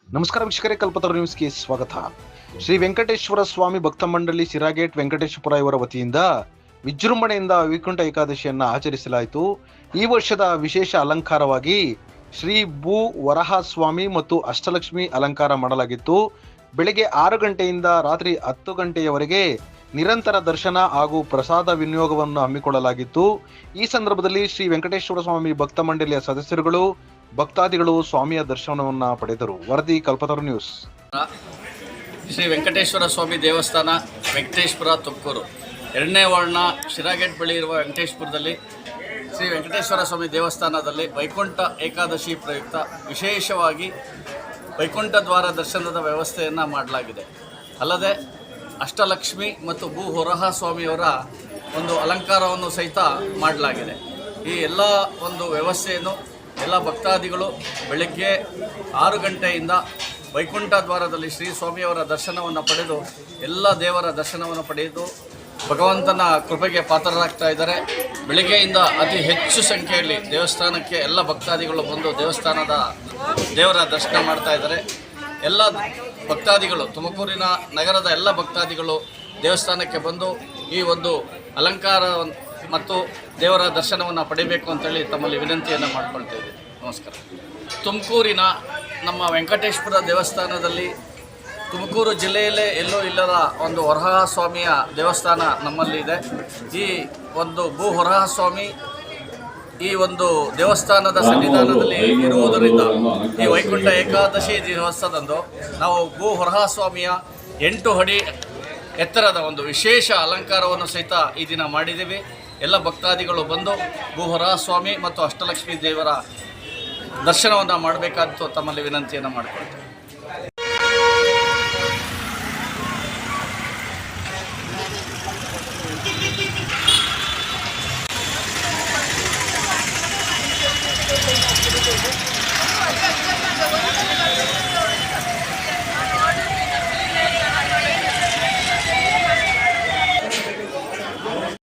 ನಮಸ್ಕಾರ ವೀಕ್ಷಕರೇ, ಕಲ್ಪತರು ನ್ಯೂಸ್ಗೆ ಸ್ವಾಗತ. ಶ್ರೀ ವೆಂಕಟೇಶ್ವರ ಸ್ವಾಮಿ ಭಕ್ತ ಮಂಡಳಿ ಸಿರಾಗೇಟ್ ವೆಂಕಟೇಶ್ವರ ಇವರ ವತಿಯಿಂದ ವಿಜೃಂಭಣೆಯಿಂದ ವೈಕುಂಠ ಏಕಾದಶಿಯನ್ನು ಆಚರಿಸಲಾಯಿತು. ಈ ವರ್ಷದ ವಿಶೇಷ ಅಲಂಕಾರವಾಗಿ ಶ್ರೀ ಭೂ ವರಹ ಸ್ವಾಮಿ ಮತ್ತು ಅಷ್ಟಲಕ್ಷ್ಮಿ ಅಲಂಕಾರ ಮಾಡಲಾಗಿತ್ತು. ಬೆಳಗ್ಗೆ 6 ಗಂಟೆಯಿಂದ ರಾತ್ರಿ 10 ಗಂಟೆಯವರೆಗೆ ನಿರಂತರ ದರ್ಶನ ಹಾಗೂ ಪ್ರಸಾದ ವಿನಿಯೋಗವನ್ನು ಹಮ್ಮಿಕೊಳ್ಳಲಾಗಿತ್ತು. ಈ ಸಂದರ್ಭದಲ್ಲಿ ಶ್ರೀ ವೆಂಕಟೇಶ್ವರ ಸ್ವಾಮಿ ಭಕ್ತ ಮಂಡಳಿಯ ಸದಸ್ಯರುಗಳು ಭಕ್ತಾದಿಗಳು ಸ್ವಾಮಿಯ ದರ್ಶನವನ್ನು ಪಡೆದರು. ವರದಿ ಕಲ್ಪತರು ನ್ಯೂಸ್. ಶ್ರೀ ವೆಂಕಟೇಶ್ವರ ಸ್ವಾಮಿ ದೇವಸ್ಥಾನ, ವೆಂಕಟೇಶ್ವರ, ತುಮಕೂರು. 2ನೇ ವಾರ್ಡ್ನ ಶಿರಾಗೇಟ್ ಬಳಿ ಇರುವ ವೆಂಕಟೇಶ್ವರದಲ್ಲಿ ಶ್ರೀ ವೆಂಕಟೇಶ್ವರ ಸ್ವಾಮಿ ದೇವಸ್ಥಾನದಲ್ಲಿ ವೈಕುಂಠ ಏಕಾದಶಿ ಪ್ರಯುಕ್ತ ವಿಶೇಷವಾಗಿ ವೈಕುಂಠ ದ್ವಾರ ದರ್ಶನದ ವ್ಯವಸ್ಥೆಯನ್ನು ಮಾಡಲಾಗಿದೆ. ಅಲ್ಲದೆ ಅಷ್ಟಲಕ್ಷ್ಮಿ ಮತ್ತು ಭೂ ಹೊರಹ ಸ್ವಾಮಿಯವರ ಒಂದು ಅಲಂಕಾರವನ್ನು ಸಹಿತ ಮಾಡಲಾಗಿದೆ. ಈ ಎಲ್ಲ ಒಂದು ವ್ಯವಸ್ಥೆಯನ್ನು ಎಲ್ಲ ಭಕ್ತಾದಿಗಳು ಬೆಳಗ್ಗೆ 6 ಗಂಟೆಯಿಂದ ವೈಕುಂಠ ದ್ವಾರದಲ್ಲಿ ಶ್ರೀ ಸ್ವಾಮಿಯವರ ದರ್ಶನವನ್ನು ಪಡೆದು ಎಲ್ಲ ದೇವರ ದರ್ಶನವನ್ನು ಪಡೆದು ಭಗವಂತನ ಕೃಪೆಗೆ ಪಾತ್ರರಾಗ್ತಾ ಇದ್ದಾರೆ. ಬೆಳಗ್ಗೆಯಿಂದ ಅತಿ ಹೆಚ್ಚು ಸಂಖ್ಯೆಯಲ್ಲಿ ದೇವಸ್ಥಾನಕ್ಕೆ ಎಲ್ಲ ಭಕ್ತಾದಿಗಳು ಬಂದು ದೇವರ ದರ್ಶನ ಮಾಡ್ತಾ ಇದ್ದಾರೆ. ಎಲ್ಲ ಭಕ್ತಾದಿಗಳು, ತುಮಕೂರಿನ ನಗರದ ಎಲ್ಲ ಭಕ್ತಾದಿಗಳು ದೇವಸ್ಥಾನಕ್ಕೆ ಬಂದು ಈ ಒಂದು ಅಲಂಕಾರ ಮತ್ತು ದೇವರ ದರ್ಶನವನ್ನು ಪಡಿಬೇಕು ಅಂತೇಳಿ ತಮ್ಮಲ್ಲಿ ವಿನಂತಿಯನ್ನು ಮಾಡ್ಕೊಳ್ತಾ ಇದ್ದೀವಿ. ನಮಸ್ಕಾರ. ತುಮಕೂರಿನ ನಮ್ಮ ವೆಂಕಟೇಶ್ವರ ದೇವಸ್ಥಾನದಲ್ಲಿ ತುಮಕೂರು ಜಿಲ್ಲೆಯಲ್ಲೇ ಎಲ್ಲೂ ಇಲ್ಲದ ಒಂದು ವರಹ ಸ್ವಾಮಿಯ ದೇವಸ್ಥಾನ ನಮ್ಮಲ್ಲಿದೆ. ಈ ಒಂದು ಭೂ ಹೊರಹ ಸ್ವಾಮಿ ಈ ಒಂದು ದೇವಸ್ಥಾನದ ಸನ್ನಿಧಾನದಲ್ಲಿ ಇರುವುದರಿಂದ ಈ ವೈಕುಂಠ ಏಕಾದಶಿ ದಿವಸದಂದು ನಾವು ಭೂ ಹೊರಹ ಸ್ವಾಮಿಯ 8 ಅಡಿ ಎತ್ತರದ ಒಂದು ವಿಶೇಷ ಅಲಂಕಾರವನ್ನು ಸಹಿತ ಈ ದಿನ ಮಾಡಿದ್ದೀವಿ. ಎಲ್ಲ ಭಕ್ತಾದಿಗಳು ಬಂದು ಭೂ ಹೊರಹ ಸ್ವಾಮಿ ಮತ್ತು ಅಷ್ಟಲಕ್ಷ್ಮಿ ದೇವರ ದರ್ಶನವನ್ನು ಮಾಡಬೇಕಾದ್ದು ತಮ್ಮಲ್ಲಿ ವಿನಂತಿಯನ್ನು ಮಾಡಿಕೊಳ್ತೇವೆ.